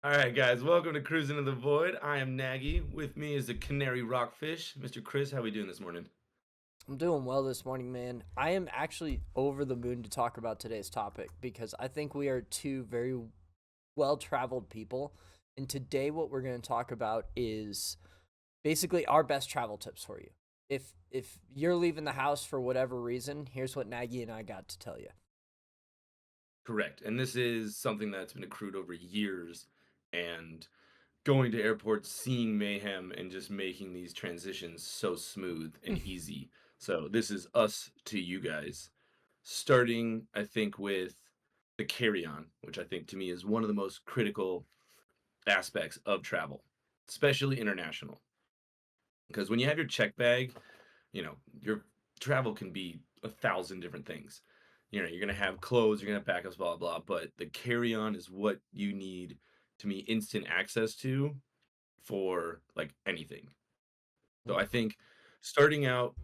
All right, guys, welcome to Cruising to the Void. I am Nagy. With me is the Canary Rockfish. Mr. Chris, how we doing this morning? I'm doing well this morning, man. I am actually over the moon to talk about today's topic because I think we are two very well traveled people. And today, what we're going to talk about is basically our best travel tips for you. If you're leaving the house for whatever reason, here's what Nagy and I got to tell you. Correct. And this is something that's been accrued over years and going to airports, seeing mayhem, and just making these transitions so smooth and easy. So, this is us to you guys. Starting, I think, with the carry on, which I think to me is one of the most critical aspects of travel, especially international. Because when you have your check bag, your travel can be a thousand different things. You're gonna have clothes, you're gonna have backups, blah blah. But the carry-on is what you need to me instant access to for like anything. So I think starting out,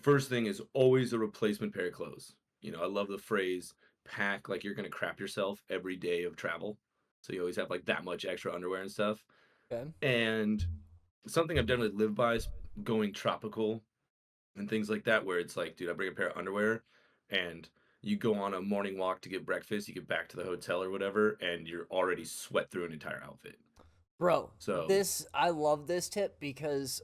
first thing is always a replacement pair of clothes. I love the phrase pack like you're gonna crap yourself every day of travel. So you always have like that much extra underwear and stuff. Okay. And something I've definitely lived by is going tropical and things like that, where it's like, dude, I bring a pair of underwear and you go on a morning walk to get breakfast, you get back to the hotel or whatever, and you're already sweat through an entire outfit. Bro, So, this I love this tip because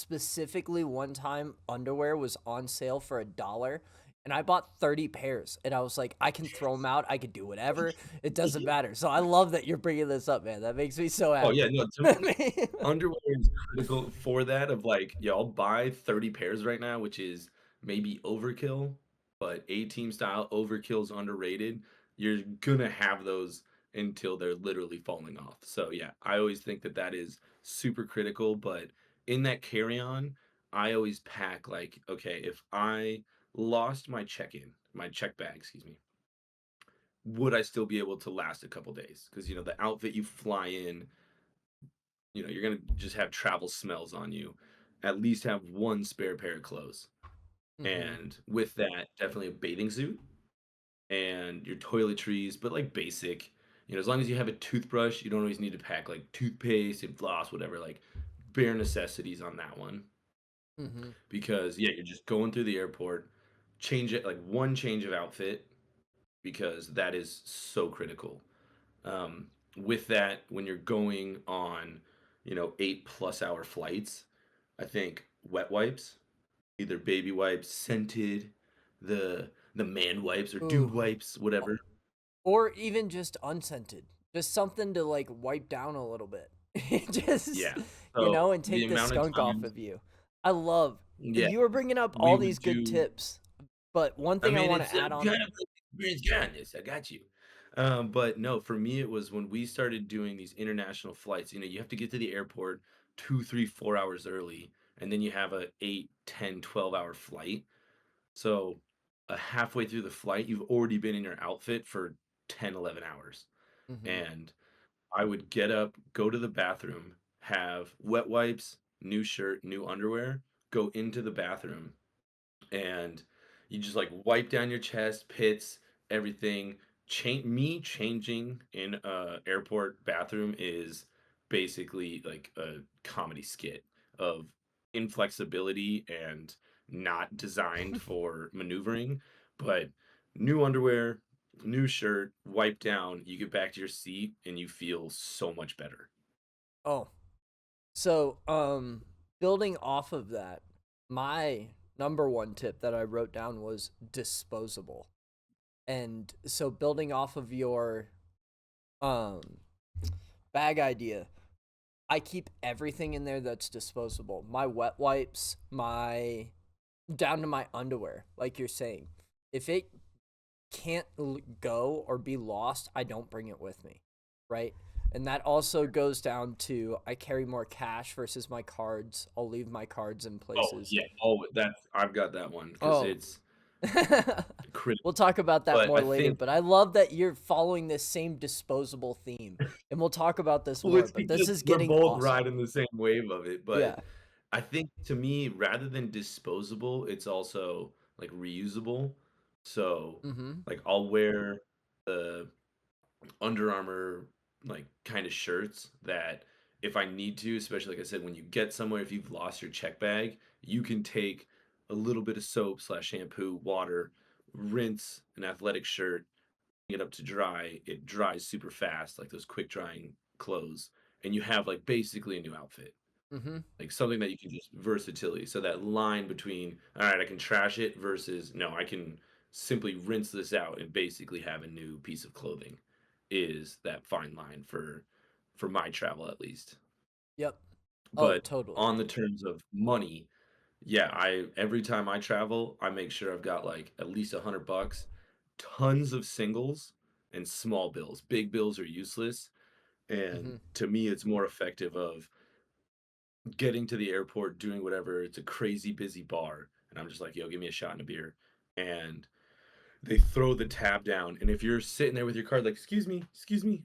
specifically one time underwear was on sale for $1 and I bought 30 pairs and I was like, I can throw them out, I can do whatever, it doesn't matter. So I love that you're bringing this up, man. That makes me so oh yeah, happy. no, to me, underwear is critical for that. Of like, yeah, I'll buy 30 pairs right now, which is maybe overkill, but A team style overkill is underrated. You're gonna have those until they're literally falling off. So yeah, I always think that that is super critical. But in that carry on, I always pack like, okay, if I lost my my check bag, excuse me, would I still be able to last a couple days? Because the outfit you fly in, you're gonna just have travel smells on you. At least have one spare pair of clothes. Hmm. And with that, definitely a bathing suit and your toiletries, but like basic. As long as you have a toothbrush, you don't always need to pack like toothpaste and floss, whatever, like bare necessities on that one. Hmm. Because yeah, you're just going through the airport, change it like one change of outfit because that is so critical. Um, with that, when you're going on, 8+ hour flights, I think wet wipes, either baby wipes, scented, the man wipes or dude Ooh. wipes, whatever. Or even just unscented. Just something to like wipe down a little bit. Just, Yeah. So and the take the amount of skunk off times, of you. I love yeah, you were bringing up we all would these good do. tips, but one I thing I mean, want it's to add on. kind of like experience kindness. I got you. But no, for me, it was when we started doing these international flights. You have to get to the airport 2, 3, 4 hours early, and then you have a 8, 10, 12 hour flight. So, halfway through the flight, you've already been in your outfit for 10, 11 hours. Hmm. And I would get up, go to the bathroom, have wet wipes, new shirt, new underwear, go into the bathroom, and you just like wipe down your chest, pits, everything. Me changing in a airport bathroom is basically like a comedy skit of inflexibility and not designed for maneuvering. But new underwear, new shirt, wipe down, you get back to your seat and you feel so much better. Oh, so building off of that, my number one tip that I wrote down was disposable. And so building off of your um bag idea, I keep everything in there that's disposable. My wet wipes, my down to my underwear, like you're saying. If it can't go or be lost, I don't bring it with me, right? And that also goes down to I carry more cash versus my cards. I'll leave my cards in Oh places. yeah, oh that's I've got that one because Oh. it's critical. We'll talk about that But more I later, think but I love that you're following this same disposable theme. And we'll talk about this well, more, it's but this because is we're getting both awesome. riding the same wave of it. But Yeah. I think to me, rather than disposable, it's also like reusable. So Mhm. like I'll wear the Under Armour. like kind of shirts that if I need to, especially like I said, when you get somewhere, if you've lost your check bag, you can take a little bit of soap slash shampoo, water, rinse an athletic shirt, bring it up to dry. It dries super fast, like those quick drying clothes, and you have like basically a new outfit, Mm-hmm. like something that you can just versatility. So that line between all right, I can trash it versus no, I can simply rinse this out and basically have a new piece of clothing is that fine line for my travel at least. Yep. Oh, But totally. on the terms of money, yeah, I every time I travel, I make sure I've got like at least $100, tons of singles and small bills. Big bills are useless, and Mm-hmm. to me, it's more effective of getting to the airport, doing whatever. It's a crazy busy bar, and I'm just like, yo, give me a shot and a beer, and they throw the tab down. And if you're sitting there with your card, like, excuse me,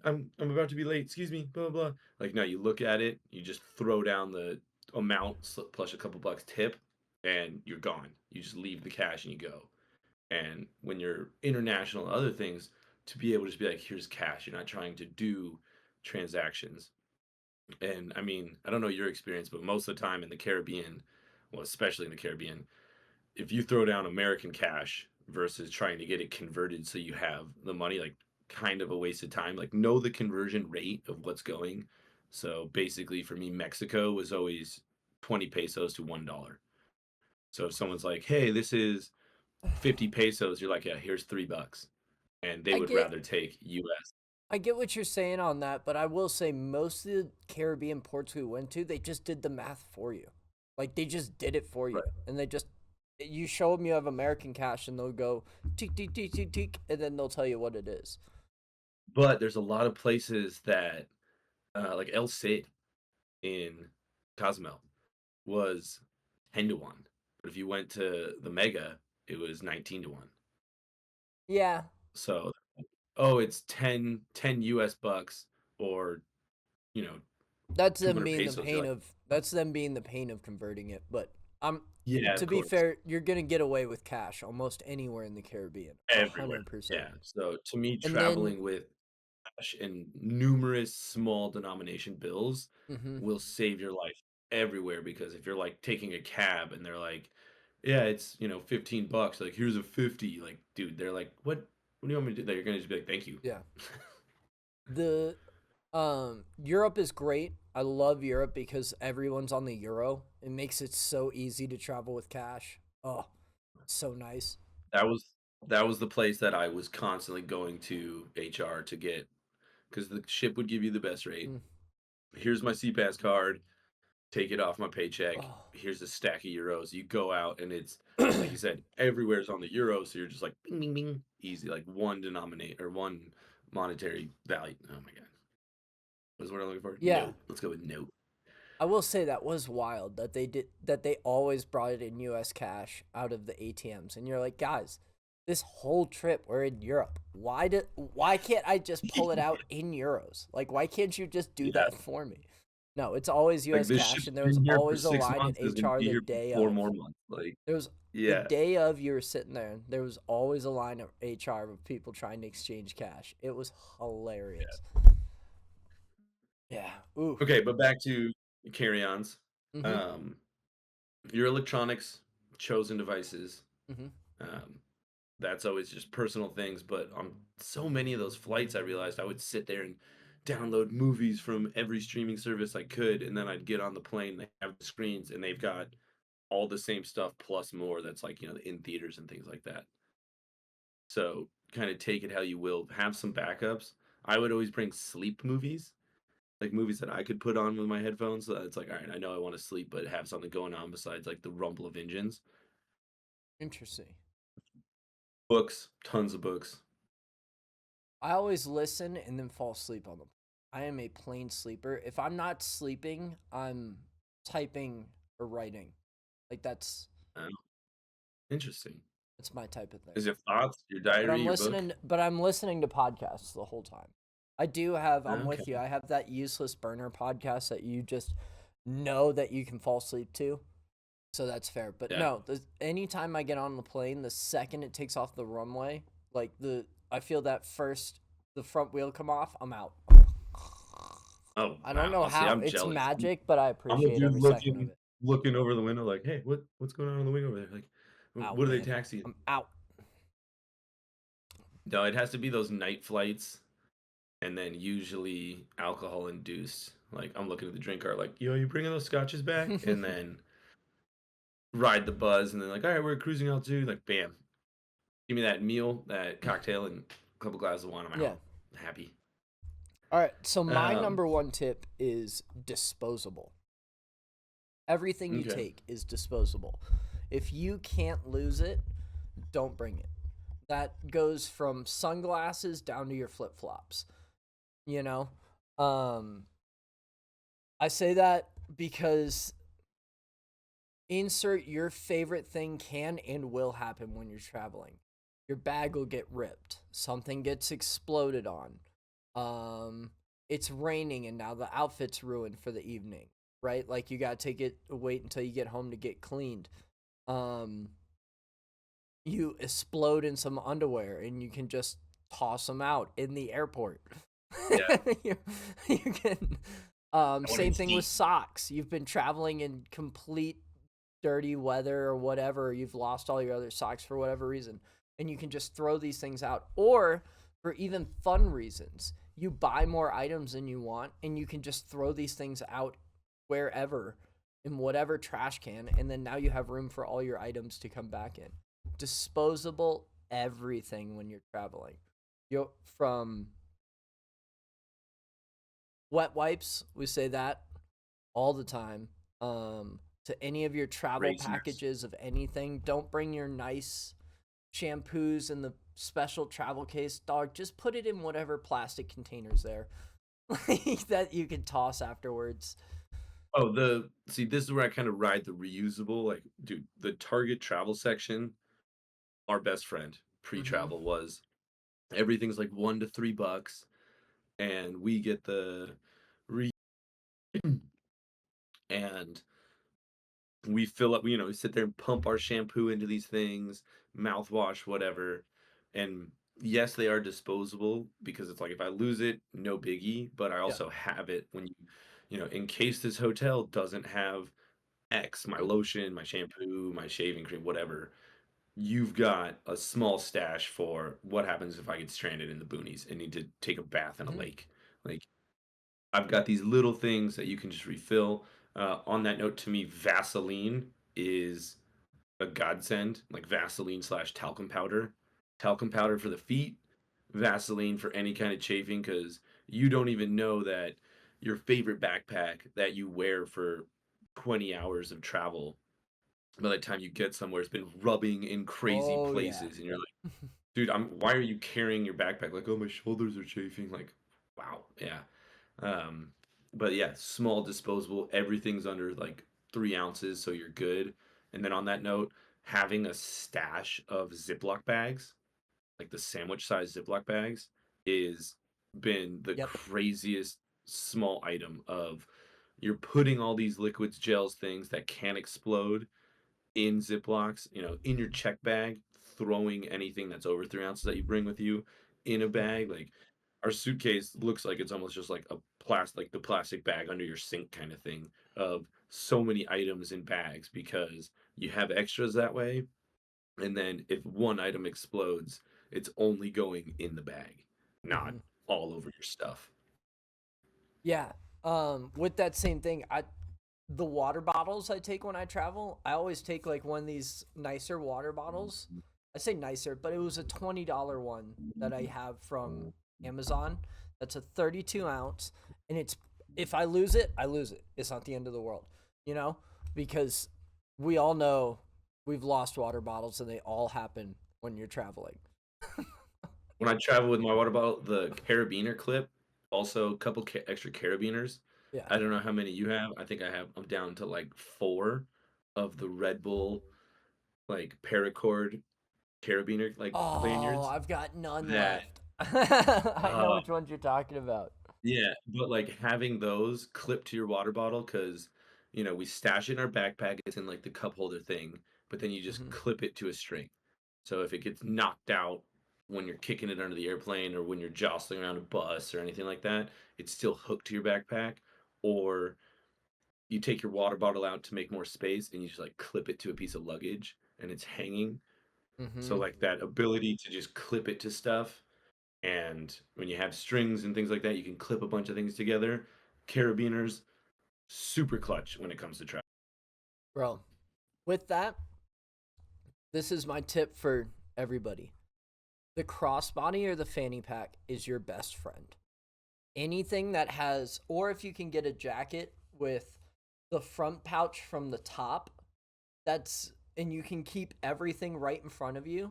I'm about to be late. Excuse me, blah blah. Like, no, you look at it, you just throw down the amount plus a couple bucks tip, and you're gone. You just leave the cash and you go. And when you're international and other things, to be able to just be like, here's cash. You're not trying to do transactions. And I mean, I don't know your experience, but most of the time in the Caribbean, well, especially in the Caribbean, if you throw down American cash versus trying to get it converted so you have the money, like kind of a waste of time. Like know the conversion rate of what's going. So basically for me, Mexico was always 20 pesos to $1. So if someone's like, hey, this is 50 pesos, you're like, yeah, here's $3. And they I would get rather take US. I get what you're saying on that, but I will say most of the Caribbean ports we went to, they just did the math for you. Like they just did it for you, Right. and they just you show them you have American cash, and they'll go tick tick tick tick tick, and then they'll tell you what it is. But there's a lot of places that, like El Cid in Cozumel was 10 to 1. But if you went to the Mega, it was 19 to 1. Yeah, So, oh, it's 10 US bucks or, you know, that's them 200 being the pesos. You're pain like, of that's them being the pain of converting it. But I'm yeah, to of be course. fair, you're gonna get away with cash almost anywhere in the Caribbean, a Everywhere. hundred percent. Yeah. So to me, And then, traveling with cash and numerous small denomination bills mm-hmm, will save your life everywhere because if you're like taking a cab and they're like, yeah, it's, 15 bucks, like here's a 50, like, dude, they're like, what do you want me to do? They're gonna just be like, thank you. yeah, the Europe is great. I love Europe because everyone's on the euro. It makes it so easy to travel with cash. Oh, so nice. That was that was the place that I was constantly going to HR to get because the ship would give you the best rate. Mm. Here's my CPass card. Take it off my paycheck. Oh. Here's a stack of euros. You go out and it's like you said, everywhere's on the euro, so you're just like bing bing bing, easy, like one denominate or one monetary value. Oh my god, what's the word I'm looking for? Yeah, Note. Let's go with note. I will say that was wild that they always brought it in US cash out of the ATMs, and you're like, guys, this whole trip we're in Europe. Why can't I just pull it out in euros? Like why can't you just do Yeah, that for me? No, it's always like US this cash, ship's and there was been here for always a six line in months. Is gonna HR be the here for day four of. more months. Like, There was the yeah, day of you were sitting there, there was always a line of HR of people trying to exchange cash. It was hilarious. yeah. Yeah. Ooh. Okay, but back to carry-ons. Mhm. Um, your electronics, chosen devices. Mhm. Um, that's always just personal things. But on so many of those flights, I realized I would sit there and download movies from every streaming service I could, and then I'd get on the plane. They have the screens, and they've got all the same stuff plus more. That's like in theaters and things like that. So kind of take it how you will. Have some backups. I would always bring sleep movies, like movies that I could put on with my headphones. So that it's like, all right, I know I want to sleep, but have something going on besides like the rumble of engines. Interesting. Books, tons of books. I always listen and then fall asleep on them. I am a plain sleeper. If I'm not sleeping, I'm typing or writing. Like Oh, interesting. that's my type of thing. Is it thoughts, your But diary, I'm your book? listening but I'm listening to podcasts the whole time. I do have I'm Okay. with you. I have that useless burner podcast that you just know that you can fall asleep to. So that's fair. But Yeah. no, anytime I get on the plane, the second it takes off the runway, like I feel that first the front wheel come off, I'm out. Oh, I don't know wow. See, how. I'm It's jealous. magic, but I I'm a appreciate dude every second of looking it. looking over the window like, "Hey, what's going on in the window over there? Like, Out, what are they man. taxiing?" I'm out. No, it has to be those night flights and then usually alcohol induced. Like, I'm looking at the drink cart like, "Yo, you bringing those scotches back?" And then ride the buzz and then like, "All right, we're cruising altitude." Like, bam. Give me that meal, that cocktail, and a couple glasses of wine. I'm Yeah. out. Happy. All right. So my Um, number one tip is disposable. Everything you okay. take is disposable. If you can't lose it, don't bring it. That goes from sunglasses down to your flip flops. You know, um, I say that because insert your favorite thing can and will happen when you're traveling. Your bag will get ripped. Something gets exploded on. It's raining and now the outfit's ruined for the evening, right? Like you gotta wait until you get home to get cleaned. Um, you explode in some underwear and you can just toss them out in the airport. Yeah. you, you can. I want to be Same thing with seen. socks. You've been traveling in complete dirty weather or whatever, you've lost all your other socks for whatever reason, and you can just throw these things out. Or for even fun reasons, you buy more items than you want, and you can just throw these things out wherever in whatever trash can, and then now you have room for all your items to come back in. Disposable everything when you're traveling. You from wet wipes, we say that all the time. To any of your travel Razors. packages of anything, don't bring your nice shampoos in the special travel case. Dog, just put it in whatever plastic containers there that you can toss afterwards. Oh, see, this is where I kind of ride the reusable. Like, dude, the Target travel section, our best friend Mm-hmm. pre-travel was everything's like $1 to $3, and we get the re and we fill up, we sit there and pump our shampoo into these things, mouthwash, whatever. And yes, they are disposable because it's like if I lose it, no biggie, but I Yeah. also have it when in case this hotel doesn't have X, my lotion, my shampoo, my shaving cream, whatever, you've got a small stash for what happens if I get stranded in the boonies and need to take a bath in a Mm-hmm. lake. Like I've got these little things that you can just refill. On that note, to me, Vaseline is a godsend, like Vaseline slash talcum powder. Talcum powder for the feet, Vaseline for any kind of chafing, because you don't even know that your favorite backpack that you wear for 20 hours of travel, by the time you get somewhere, it's been rubbing in crazy Oh yeah. places. And you're like, dude, why are you carrying your backpack? Like, oh, my shoulders are chafing. Like, wow. Yeah. Um, but yeah, small disposable. Everything's under like 3 ounces, so you're good. And then on that note, having a stash of Ziploc bags, like the sandwich size Ziploc bags, is been the Yep. craziest small item of you're putting all these liquids, gels, things that can explode in Ziplocs, in your check bag, throwing anything that's over 3 ounces that you bring with you in a Mm-hmm. bag. Like our suitcase looks like it's almost just like like the plastic bag under your sink kind of thing of so many items in bags because you have extras that way. And then if one item explodes, it's only going in the bag, not Mm-hmm. all over your stuff. Yeah. With that same thing, the water bottles I take when I travel, I always take like one of these nicer water bottles. I say nicer, but it was a $20 one that I have from Amazon. That's a 32 ounce, and it's if I lose it, I lose it. It's not the end of the world, you know, because we all know we've lost water bottles, and they all happen when you're traveling. When I travel with my water bottle, the carabiner clip, also a couple extra carabiners. Yeah. I don't know how many you have. I think I'm down to like four of the Red Bull like paracord carabiner like Oh, lanyards I've got none that left. I know uh which ones you're talking about. yeah, but like having those clipped to your water bottle because we stash it in our backpack, it's in like the cup holder thing, but then you just Hmm. clip it to a string. So if it gets knocked out when you're kicking it under the airplane or when you're jostling around a bus or anything like that, it's still hooked to your backpack. Or you take your water bottle out to make more space and you just like clip it to a piece of luggage and it's hanging. So Mm-hmm. like that ability to just clip it to stuff, and when you have strings and things like that, you can clip a bunch of things together. Carabiners, super clutch when it comes to travel. Bro, with that, this is my tip for everybody. The crossbody or the fanny pack is your best friend. Anything that has, or if you can get a jacket with the front pouch from the top, that's, and you can keep everything right in front of you,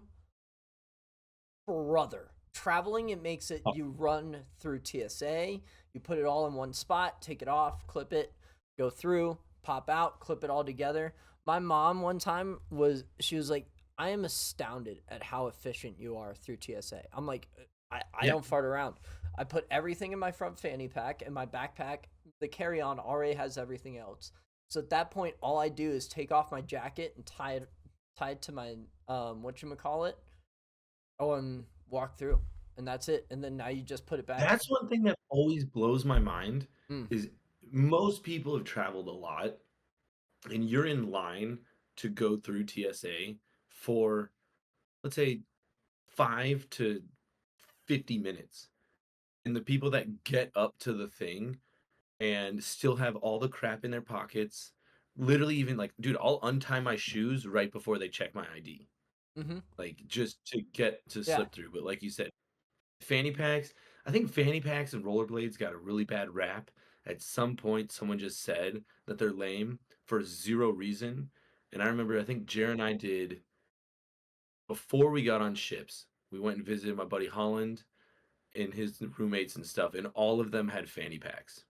brother. Traveling, it makes it, Oh, you run through TSA, you put it all in one spot, take it off, clip it, go through, pop out, clip it all together. My mom one time she was like, I am astounded at how efficient you are through TSA. I'm like, I yeah, don't fart around. I put everything in my front fanny pack, and my backpack, the carry on already has everything else. So at that point, all I do is take off my jacket and tie it to my whatchamacallit, and walk through, and that's it. And then now you just put it back. that's one thing that always blows my mind Mm. is most people have traveled a lot and you're in line to go through TSA for, let's say, 5 to 50 minutes. And the people that get up to the thing and still have all the crap in their pockets, literally even like, dude, I'll untie my shoes right before they check my ID, Mm-hmm. like just to get to Yeah. slip through. But like you said, fanny packs, I think fanny packs and rollerblades got a really bad rap. At some point, someone just said that they're lame for zero reason. And I remember, I think Jer and I did, before we got on ships, we went and visited my buddy Holland and his roommates and stuff, and all of them had fanny packs.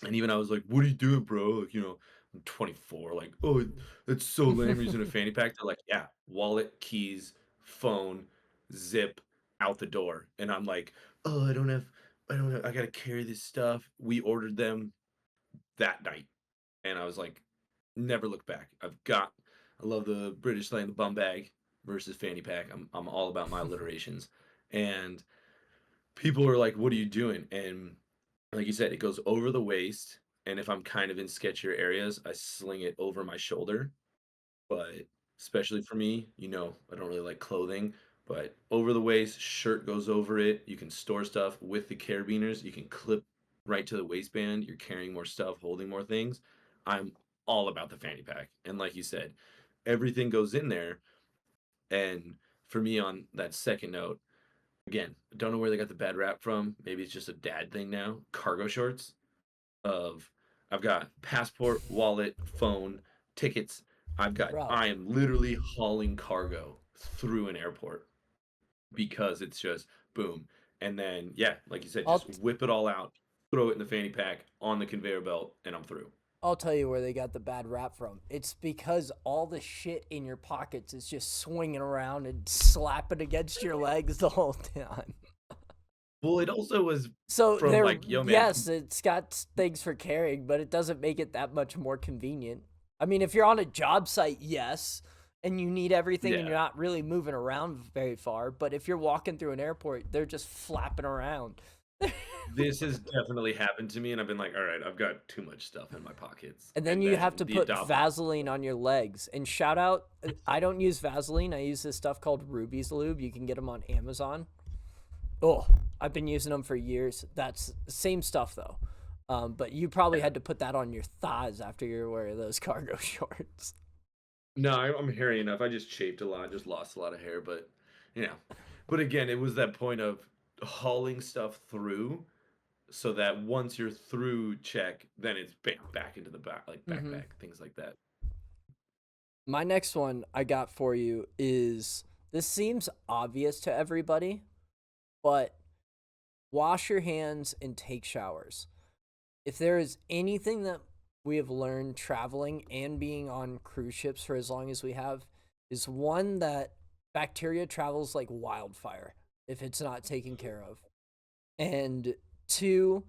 And even I was like, "What are you doing, bro?" Like, I'm 24. Like, "Oh, that's so lame. You're using a fanny pack." They're like, "Yeah, wallet, keys, phone, zip, out the door." And I'm like, "Oh, I don't have, I gotta carry this stuff." We ordered them that night, and I was like, never look back. I love the British slang, the bum bag versus fanny pack. I'm all about my alliterations, and people were like, "What are you doing?" And like you said, it goes over the waist, and if I'm kind of in sketchier areas, I sling it over my shoulder. But especially for me, I don't really like clothing, but over the waist, shirt goes over it. You can store stuff with the carabiners. You can clip right to the waistband. You're carrying more stuff, holding more things. I'm all about the fanny pack. And like you said, everything goes in there. And for me, on that second note, again, don't know where they got the bad rap from. Maybe it's just a dad thing now. Cargo shorts of I've got passport, wallet, phone, tickets. Bro, I am literally hauling cargo through an airport because it's just boom. And then yeah, like you said, I'll just t- whip it all out, throw it in the fanny pack on the conveyor belt, and I'm through. I'll tell you where they got the bad rap from. It's because all the shit in your pockets is just swinging around and slapping against your legs the whole time. Well, it also was So from there, like, yo man, yes, it's got things for carrying, but it doesn't make it that much more convenient. I mean, if you're on a job site, yes, and you need everything and yeah, you're not really moving around very far, but if you're walking through an airport, they're just flapping around. this has definitely happened to me, and I've been like, all right, I've got too much stuff in my pockets. And then And you have then to the put adopt Vaseline on your legs. And shout out, I don't use Vaseline. I use this stuff called Ruby's Lube. You can get them on Amazon. Oh, I've been using them for years. That's same stuff though. But you probably had to put that on your thighs after you were wearing those cargo shorts. No, I'm hairy enough. I just chafed a lot, just lost a lot of hair, but you know. But again, it was that point of hauling stuff through so that once you're through check, then it's bam, back into the back, like Hmm. backpack, things like that. My next one I got for you is, this seems obvious to everybody, but wash your hands and take showers. If there is anything that we have learned traveling and being on cruise ships for as long as we have, is one, that bacteria travels like wildfire if it's not taken care of. And two,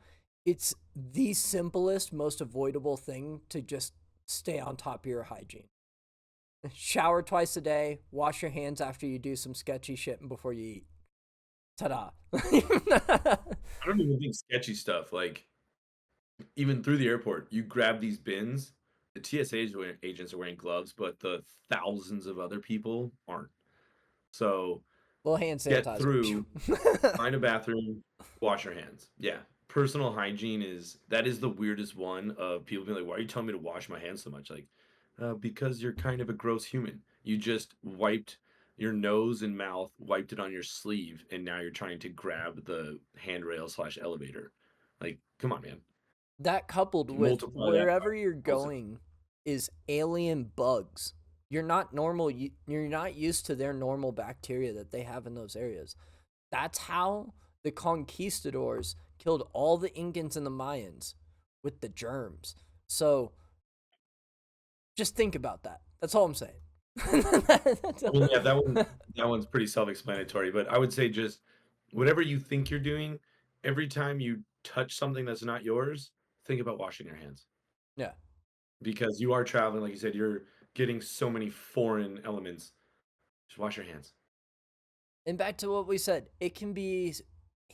it's the simplest, most avoidable thing to just stay on top of your hygiene. Shower twice a day, wash your hands after you do some sketchy shit and before you eat. Ta-da. I don't even think sketchy stuff. Like even through the airport, you grab these bins. The agents are wearing gloves, but the thousands of other people aren't. So Little hand get sanitizer. through, find a bathroom, wash your hands. Yeah. Personal hygiene is the weirdest one of people being like, why are you telling me to wash my hands so much? Like, because you're kind of a gross human. You just wiped your nose and mouth, wiped it on your sleeve, and now you're trying to grab the handrail slash elevator. Like, come on, man. That coupled with Multiply that by wherever you're 1,000. going is alien bugs. You're not normal. You're not used to their normal bacteria that they have in those areas. That's how the conquistadors killed all the Incans and the Mayans, with the germs. So just think about that. That's all I'm saying. I mean, yeah, that one's pretty self-explanatory, but I would say just whatever you think you're doing, every time you touch something that's not yours, think about washing your hands Yeah. because you are traveling, like you said, you're getting so many foreign elements. Just wash your hands. And back to what we said, it can be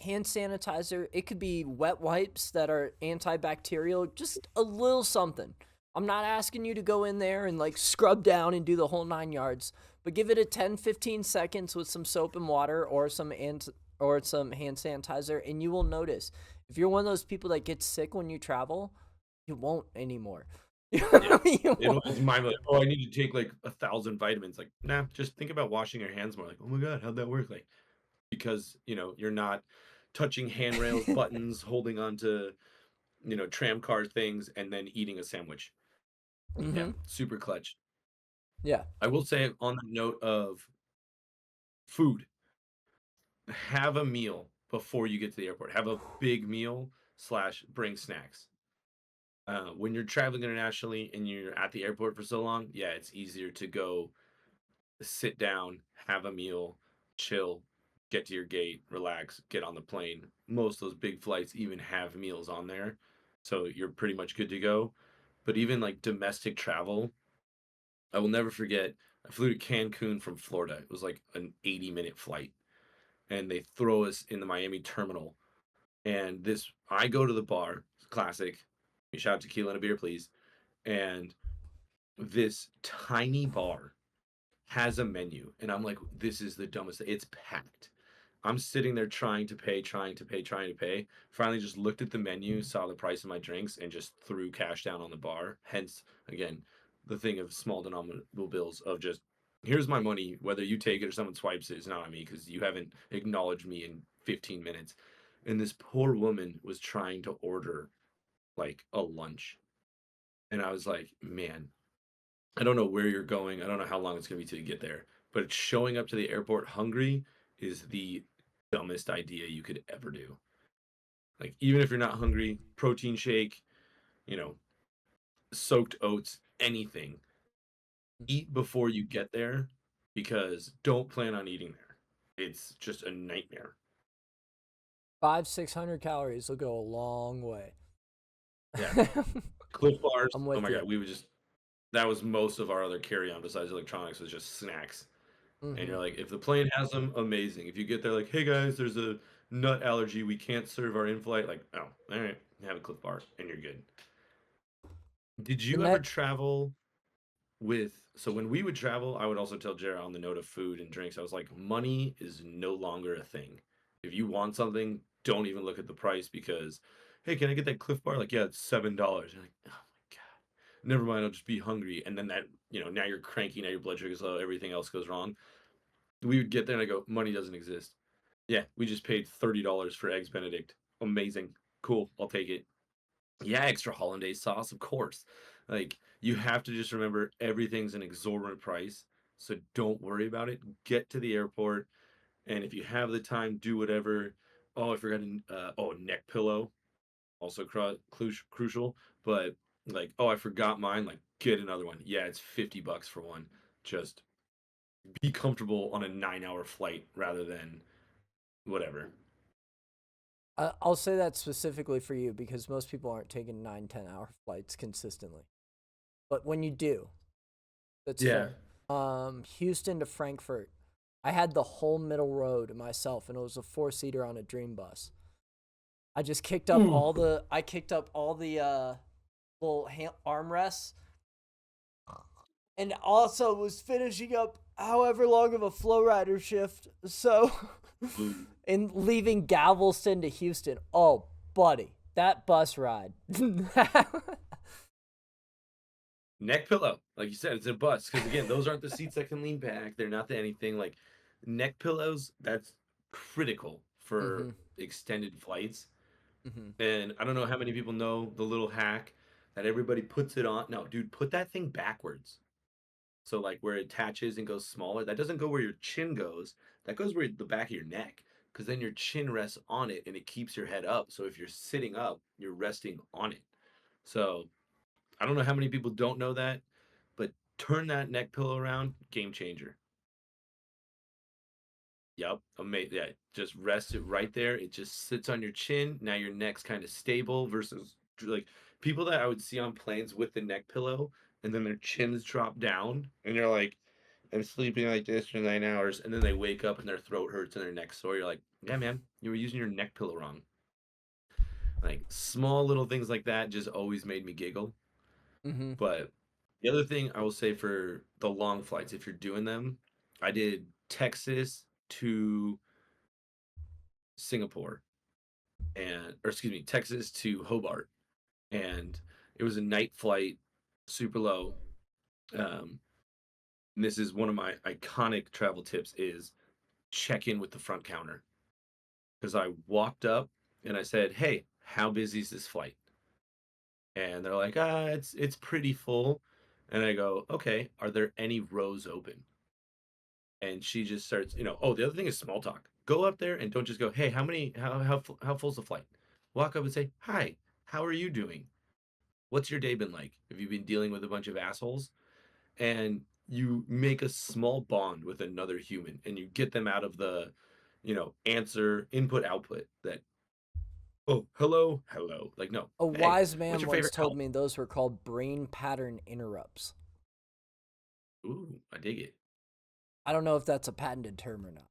hand sanitizer, it could be wet wipes that are antibacterial, just a little something. I'm not asking you to go in there and like scrub down and do the whole 9 yards, but give it a 10-15 seconds with some soap and water or some hand sanitizer and you will notice. If you're one of those people that gets sick when you travel, you won't anymore. Yeah. You won't. It's mind like, oh, I need to take like 1,000 vitamins. Like, nah, just think about washing your hands more. Like, oh my God, how'd that work? Like, because, you're not touching handrails, buttons, holding on to, tram car things, and then eating a sandwich. Yeah, Mm-hmm. super clutch. Yeah. I will say on the note of food, have a meal before you get to the airport. Have a big meal slash bring snacks. When you're traveling internationally and you're at the airport for so long, yeah, it's easier to go sit down, have a meal, chill, get to your gate, relax, get on the plane. Most of those big flights even have meals on there. So you're pretty much good to go. But even like domestic travel, I will never forget. I flew to Cancun from Florida. It was like an 80-minute flight. And they throw us in the Miami terminal. And I go to the bar, classic. You shout tequila and a beer, please. And this tiny bar has a menu, and I'm like, this is the dumbest thing. It's packed. I'm sitting there trying to pay, trying to pay, trying to pay. Finally, just looked at the menu, saw the price of my drinks, and just threw cash down on the bar. Hence, again, the thing of small denominable bills of just here's my money. Whether you take it or someone swipes it is not on me because you haven't acknowledged me in 15 minutes. And this poor woman was trying to order like a lunch, and I was like, man, I don't know where you're going. I don't know how long it's going to be till you get there. But showing up to the airport hungry is the dumbest idea you could ever do. Like, even if you're not hungry, protein shake, you know, soaked oats, anything. Eat before you get there because don't plan on eating there. It's just a nightmare. 500-600 calories will go a long way. Yeah. Cliff bars. I'm Oh with my you. God. That was most of our other carry on besides electronics was just snacks. And Hmm. you're like, if the plane has them, amazing. If you get there, like, hey guys, there's a nut allergy, we can't serve our in-flight. Like, oh, all right, have a Cliff Bar, and you're good. Did The you ever net. travel with? So when we would travel, I would also tell Jared on the note of food and drinks. I was like, money is no longer a thing. If you want something, don't even look at the price because, hey, can I get that Cliff Bar? Like, yeah, it's $7. You're like, oh my God, never mind. I'll just be hungry, and then that, now you're cranky, now your blood sugar's low, everything else goes wrong. We would get there and I go, money doesn't exist. Yeah, we just paid $30 for eggs Benedict. Amazing. Cool. I'll take it. Yeah, extra hollandaise sauce, of course. Like, you have to just remember everything's an exorbitant price. So don't worry about it. Get to the airport. And if you have the time, do whatever. Oh, I forgot neck pillow. Also crucial. But like, oh, I forgot mine. Like, get another one. Yeah, it's $50 for one. Just be comfortable on a 9-hour flight rather than whatever. I'll say that specifically for you because most people aren't taking 9-10 hour flights consistently. But when you do, that's Yeah. fair. Houston to Frankfurt. I had the whole middle row to myself, and it was a four-seater on a dream bus. I just kicked up Ooh. all the little armrests, and also was finishing up however long of a flow rider shift. So, Ooh. and leaving Galveston to Houston. Oh, buddy, that bus ride. Neck pillow, like you said, it's a bus because again, those aren't the seats that can lean back. They're not the anything like neck pillows. That's critical for Mm-hmm. extended flights. Mm-hmm. And I don't know how many people know the little hack that everybody puts it on. No, dude, put that thing backwards. So like where it attaches and goes smaller, that doesn't go where your chin goes. That goes where the back of your neck, because then your chin rests on it and it keeps your head up. So if you're sitting up, you're resting on it. So I don't know how many people don't know that, but turn that neck pillow around, game changer. Yep, amazing. Yeah, just rest it right there. It just sits on your chin. Now your neck's kind of stable versus like people that I would see on planes with the neck pillow and then their chins drop down and you're like, I'm sleeping like this for 9 hours, and then they wake up and their throat hurts and their neck's sore. You're like, yeah, man, you were using your neck pillow wrong. Like small little things like that just always made me giggle. Mm-hmm. But the other thing I will say for the long flights, if you're doing them, I did Texas to Singapore and or excuse me, Texas to Hobart. And it was a night flight, super low. Um, and this is one of my iconic travel tips is check in with the front counter. Because I walked up and I said, "Hey, how busy is this flight?" And they're like, it's pretty full." And I go, "Okay, are there any rows open?" And she just starts, oh, the other thing is small talk. Go up there and don't just go, "Hey, how full's the flight?" Walk up and say, "Hi, how are you doing? What's your day been like? Have you been dealing with a bunch of assholes?" And you make a small bond with another human and you get them out of the, answer, input, output that, oh, hello, hello. Like, no, A hey, wise what's man your once favorite told color? me those were called brain pattern interrupts. Ooh, I dig it. I don't know if that's a patented term or not.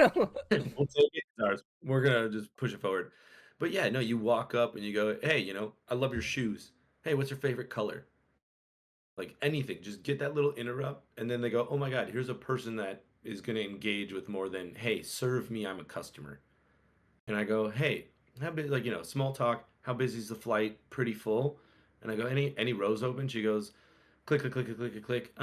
We'll take it. Ours. We're gonna just push it forward. But yeah, no, you walk up and you go, hey, I love your shoes. Hey, what's your favorite color? Like anything, just get that little interrupt, and then they go, oh my God, here's a person that is gonna engage with more than, hey, serve me, I'm a customer. And I go, hey, how big? Like small talk. How busy is the flight? Pretty full. And I go, any rows open? She goes, click, click, click, click, click, click.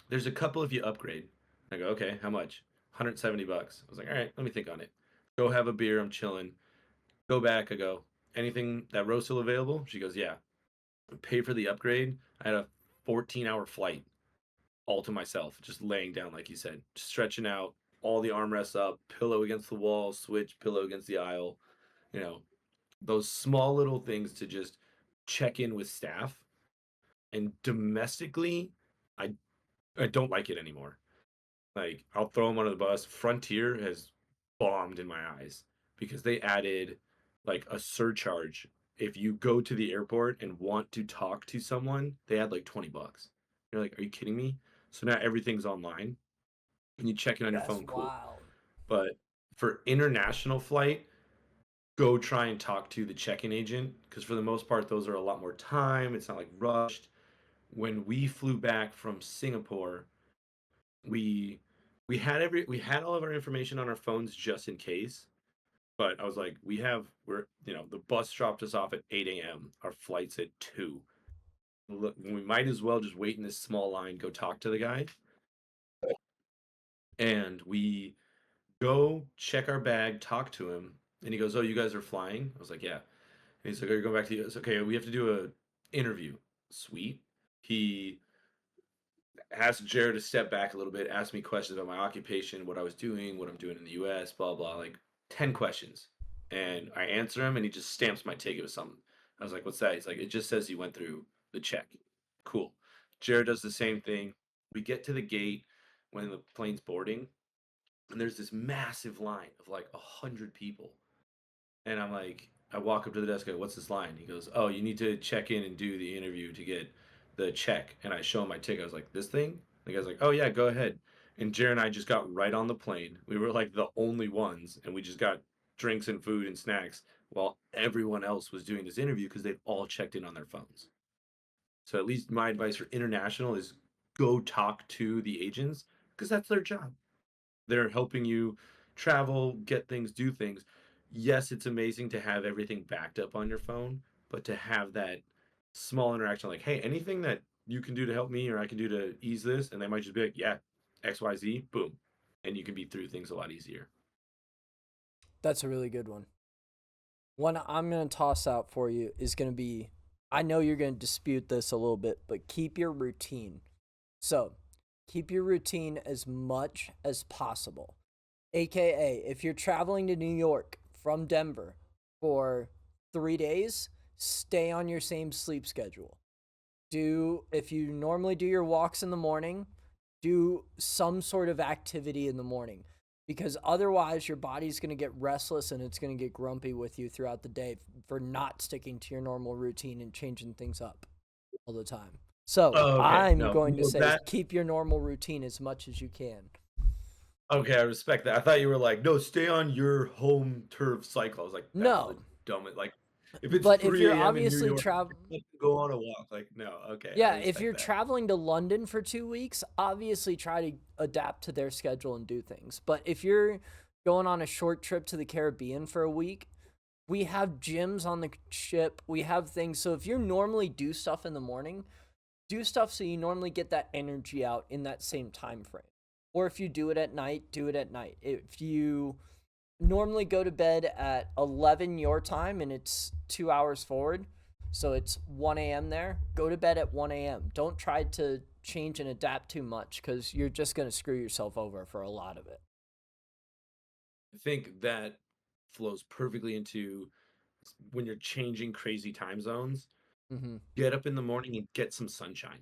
There's a couple if you upgrade. I go, okay, how much? $170. I was like, all right, let me think on it. Go have a beer. I'm chilling. Go back. I go, anything that row still available? She goes, yeah. Pay for the upgrade. I had a 14-hour flight all to myself, just laying down, like you said, stretching out, all the armrests up, pillow against the wall, switch, pillow against the aisle. You know, those small little things to just check in with staff. And domestically, I I don't like it anymore. Like I'll throw them under the bus. Frontier has bombed in my eyes because they added like a surcharge. If you go to the airport and want to talk to someone, they add like $20. You're like, are you kidding me? So now everything's online and you check in on your That's phone, cool. wild. But for international flight, go try and talk to the check-in agent because for the most part, those are a lot more time. It's not like rushed. When we flew back from Singapore, we we had all of our information on our phones just in case. But I was like, the bus dropped us off at 8 a.m. Our flight's at 2. Look, we might as well just wait in this small line, go talk to the guy. And we go check our bag, talk to him, and he goes, "Oh, you guys are flying?" I was like, "Yeah." And he's like, "Are you going back to the US?" Okay, we have to do a interview. Sweet. He asked Jared to step back a little bit, ask me questions about my occupation, what I was doing, what I'm doing in the US, blah blah, like 10 questions. And I answer him and he just stamps my ticket with something. I was like, "What's that?" He's like, "It just says you went through the check." Cool. Jared does the same thing. We get to the gate when the plane's boarding, and there's this massive line of like 100 people. And I'm like, I walk up to the desk, I go, "What's this line?" He goes, "Oh, you need to check in and do the interview to get the check." And I show him my ticket. I was like, "This thing?" The guy's like, "Oh, yeah, go ahead." And Jared and I just got right on the plane. We were like the only ones, and we just got drinks and food and snacks while everyone else was doing this interview because they've all checked in on their phones. So at least my advice for international is go talk to the agents because that's their job. They're helping you travel, get things, do things. Yes, it's amazing to have everything backed up on your phone, but to have that small interaction like, hey, anything that you can do to help me or I can do to ease this, and they might just be like, yeah, XYZ, boom. And you can be through things a lot easier. That's a really good one. One I'm going to toss out for you is going to be, I know you're going to dispute this a little bit, but keep your routine. So, keep your routine as much as possible. AKA, if you're traveling to New York from Denver for 3 days, stay on your same sleep schedule. If you normally do your walks in the morning, do some sort of activity in the morning because otherwise your body's going to get restless and it's going to get grumpy with you throughout the day for not sticking to your normal routine and changing things up all the time. So Oh, okay. I'm No, going to no, say that keep your normal routine as much as you can. okay, I respect that. I thought you were like, no, stay on your home turf cycle. I was like, that's the No, dumbest. Like, if it's but if you're 3 a.m. in New obviously York, travel, go on a walk. Like, no, okay, I yeah, if respect you're that. traveling to London for 2 weeks, obviously try to adapt to their schedule and do things. But if you're going on a short trip to the Caribbean for a week, we have gyms on the ship. We have things. So if you normally do stuff in the morning, do stuff so you normally get that energy out in that same time frame. Or if you do it at night, do it at night. If you normally go to bed at 11 your time and it's 2 hours forward, so it's 1 a.m. there, go to bed at 1 a.m. Don't try to change and adapt too much because you're just going to screw yourself over for a lot of it. I think that flows perfectly into when you're changing crazy time zones. Mm-hmm. Get up in the morning and get some sunshine.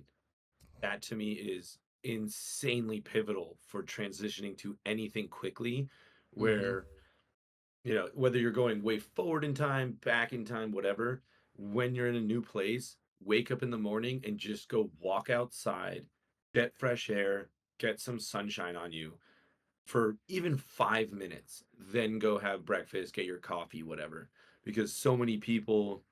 That to me is insanely pivotal for transitioning to anything quickly, Mm-hmm. where whether you're going way forward in time, back in time, whatever, when you're in a new place, wake up in the morning and just go walk outside, get fresh air, get some sunshine on you for even 5 minutes, then go have breakfast, get your coffee, whatever. Because so many people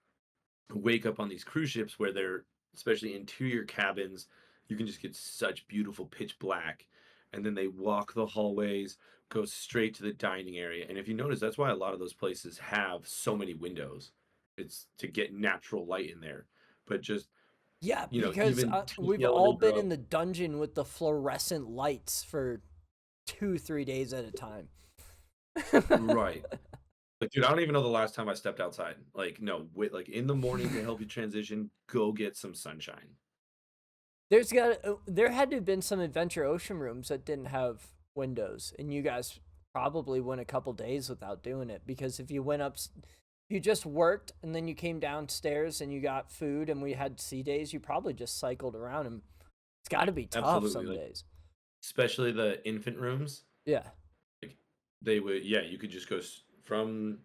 wake up on these cruise ships where they're, especially interior cabins, you can just get such beautiful pitch black. And then they walk the hallways, go straight to the dining area. And if you notice, that's why a lot of those places have so many windows. It's to get natural light in there. But just, Yeah, because even take we've the all elevator been up. in the dungeon with the fluorescent lights for 2, 3 days at a time. Right. Like, dude, I don't even know the last time I stepped outside. Like, no, wait, like in the morning to help you transition, go get some sunshine. There had to have been some adventure ocean rooms that didn't have windows, and you guys probably went a couple days without doing it because if you went up, you just worked and then you came downstairs and you got food and we had sea days, you probably just cycled around and it's got to be tough Absolutely. some Like, days. especially the infant rooms. Yeah. Like, they would, yeah, you could just go from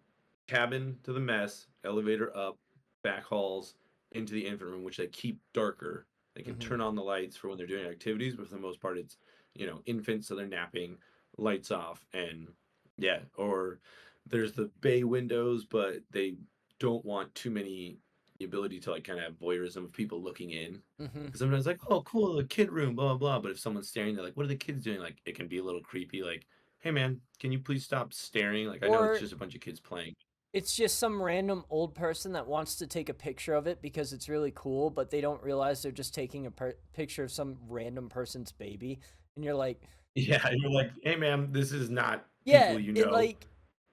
cabin to the mess, elevator up, back halls into the infant room, which they keep darker. They can Hmm. turn on the lights for when they're doing activities, but for the most part, it's, infants, so they're napping, lights off, and yeah, or there's the bay windows, but they don't want too many, the ability to like kind of have voyeurism of people looking in. Hmm. Because sometimes like, oh, cool, the kid room, blah, blah, blah. But if someone's staring, they're like, what are the kids doing? Like, it can be a little creepy. Like, hey man, can you please stop staring? Like, I know it's Or just a bunch of kids playing. it's just some random old person that wants to take a picture of it because it's really cool, but they don't realize they're just taking a picture of some random person's baby. And you're like, Yeah, you're like, hey man, this is not yeah, people you it know. like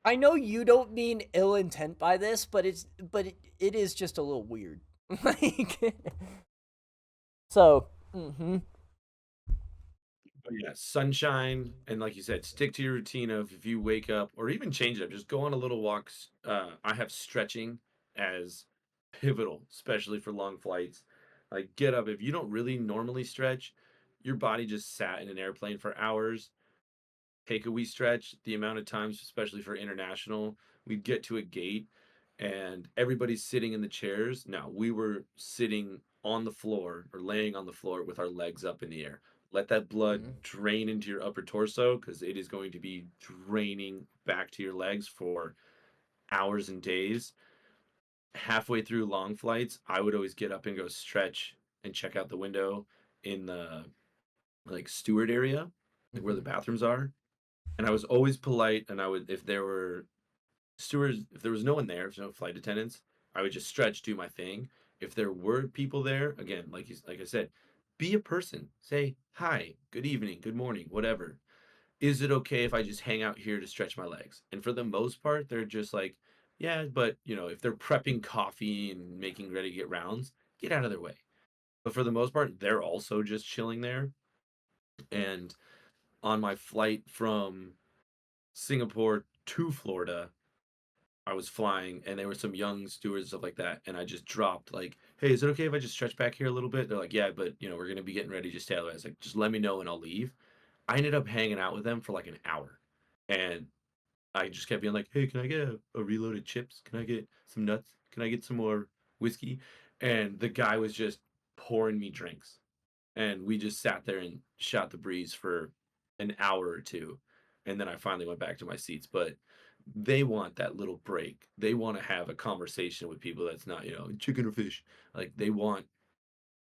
I know you don't mean ill intent by this, but it is just a little weird. Like so, But yeah, sunshine, and like you said, stick to your routine of if you wake up or even change it up, just go on a little walks. I have stretching as pivotal, especially for long flights. Like get up. If you don't really normally stretch, your body just sat in an airplane for hours. Take a wee stretch. The amount of times, especially for international, we'd get to a gate and everybody's sitting in the chairs. No, we were sitting on the floor or laying on the floor with our legs up in the air. Let that blood Mm-hmm. drain into your upper torso because it is going to be draining back to your legs for hours and days. Halfway through long flights, I would always get up and go stretch and check out the window in the like steward area, like where the Mm-hmm. bathrooms are. And I was always polite, and I would, if there were stewards, if there was no one there, if no flight attendants, I would just stretch, do my thing. If there were people there, again, like I said, be a person. Say hi, good evening, good morning, whatever. Is it okay if I just hang out here to stretch my legs? And for the most part, they're just like, yeah, but if they're prepping coffee and making ready to get rounds, get out of their way. But for the most part, they're also just chilling there. And on my flight from Singapore to Florida, I was flying and there were some young stewards, stuff like that. And I just dropped like, hey, is it okay if I just stretch back here a little bit? They're like, yeah, but we're gonna be getting ready, just stay. I was like, just let me know and I'll leave. I ended up hanging out with them for like an hour. And I just kept being like, hey, can I get a reloaded chips? Can I get some nuts? Can I get some more whiskey? And the guy was just pouring me drinks. And we just sat there and shot the breeze for an hour or two. And then I finally went back to my seats. But they want that little break. They want to have a conversation with people that's not, chicken or fish. Like they want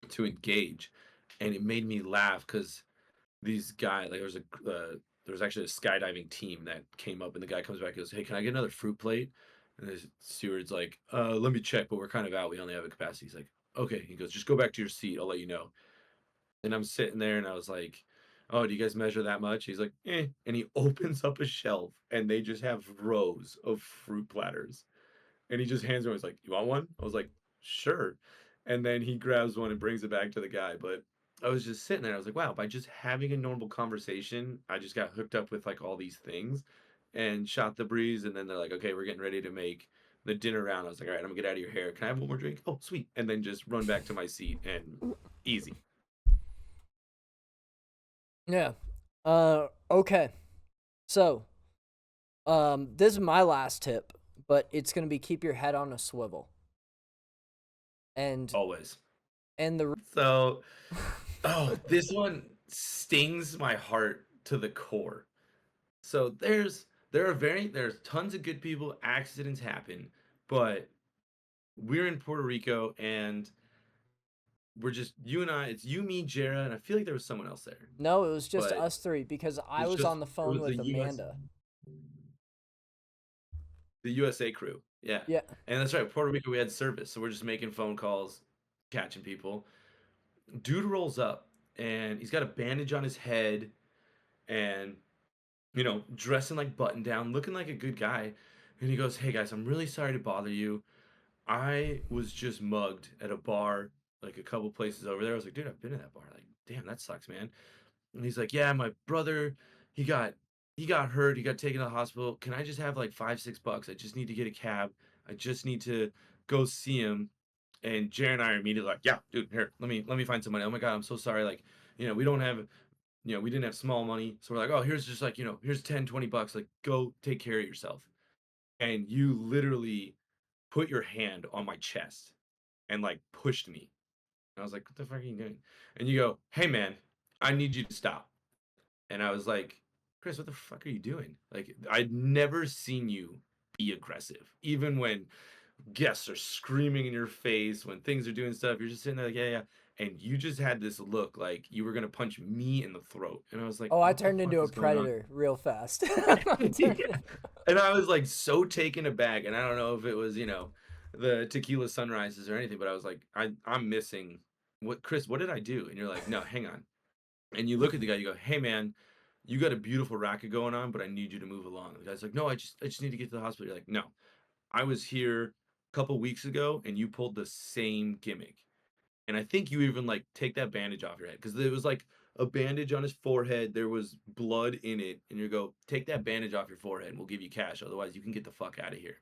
to engage. And it made me laugh because these guys, like there was actually a skydiving team that came up and the guy comes back and goes, hey, can I get another fruit plate? And the steward's like, let me check, but we're kind of out. We only have a capacity. He's like, okay. He goes, just go back to your seat. I'll let you know. And I'm sitting there and I was like, oh, do you guys measure that much? He's like, eh. And he opens up a shelf and they just have rows of fruit platters. And he just hands me one. He's like, you want one? I was like, sure. And then he grabs one and brings it back to the guy. But I was just sitting there. I was like, wow, by just having a normal conversation, I just got hooked up with like all these things and shot the breeze. And then they're like, okay, we're getting ready to make the dinner round. I was like, all right, I'm gonna get out of your hair. Can I have one more drink? Oh, sweet. And then just run back to my seat and easy. Yeah. Okay. So, this is my last tip, but it's gonna be keep your head on a swivel. And Always. and the So, oh, this one stings my heart to the core. So there's tons of good people, accidents happen, but we're in Puerto Rico and we're just you and I, it's you, me, Jera, and I feel like there was someone else there. No, it was just But us three because I it's was just on the it phone was with Amanda. the USA crew. Yeah. Yeah. And that's right, Puerto Rico we had service. So we're just making phone calls, catching people. Dude rolls up and he's got a bandage on his head and dressing like button down, looking like a good guy. And he goes, hey guys, I'm really sorry to bother you. I was just mugged at a bar, like a couple places over there. I was like, dude, I've been to that bar. Like, damn, that sucks, man. And he's like, yeah, my brother, he got he got hurt. He got taken to the hospital. Can I just have like 5, $6? I just need to get a cab. I just need to go see him. And Jared and I are immediately like, yeah, dude, here, let me find some money. Oh my god, I'm so sorry. Like, we don't have we didn't have small money. So we're like, oh, here's just like, here's 10, $20. Like, go take care of yourself. And you literally put your hand on my chest and like pushed me. And I was like, what the fuck are you doing? And you go, hey man, I need you to stop. And I was like, Chris, what the fuck are you doing? Like, I'd never seen you be aggressive. Even when guests are screaming in your face, when things are doing stuff, you're just sitting there like, yeah, yeah. And you just had this look like you were gonna punch me in the throat. And I was like, Oh, I what the turned fuck into a is going on? predator real fast. Yeah. And I was like so taken aback. And I don't know if it was, the tequila sunrises or anything, but I was like, I'm missing Chris, what did I do? And you're like, no, hang on. And you look at the guy, you go, hey man, you got a beautiful racket going on, but I need you to move along. The guy's like, no, I just need to get to the hospital. You're like, no, I was here a couple weeks ago and you pulled the same gimmick. And I think you even like take that bandage off your head because there was like a bandage on his forehead. There was blood in it, and you go take that bandage off your forehead, and we'll give you cash. Otherwise, you can get the fuck out of here.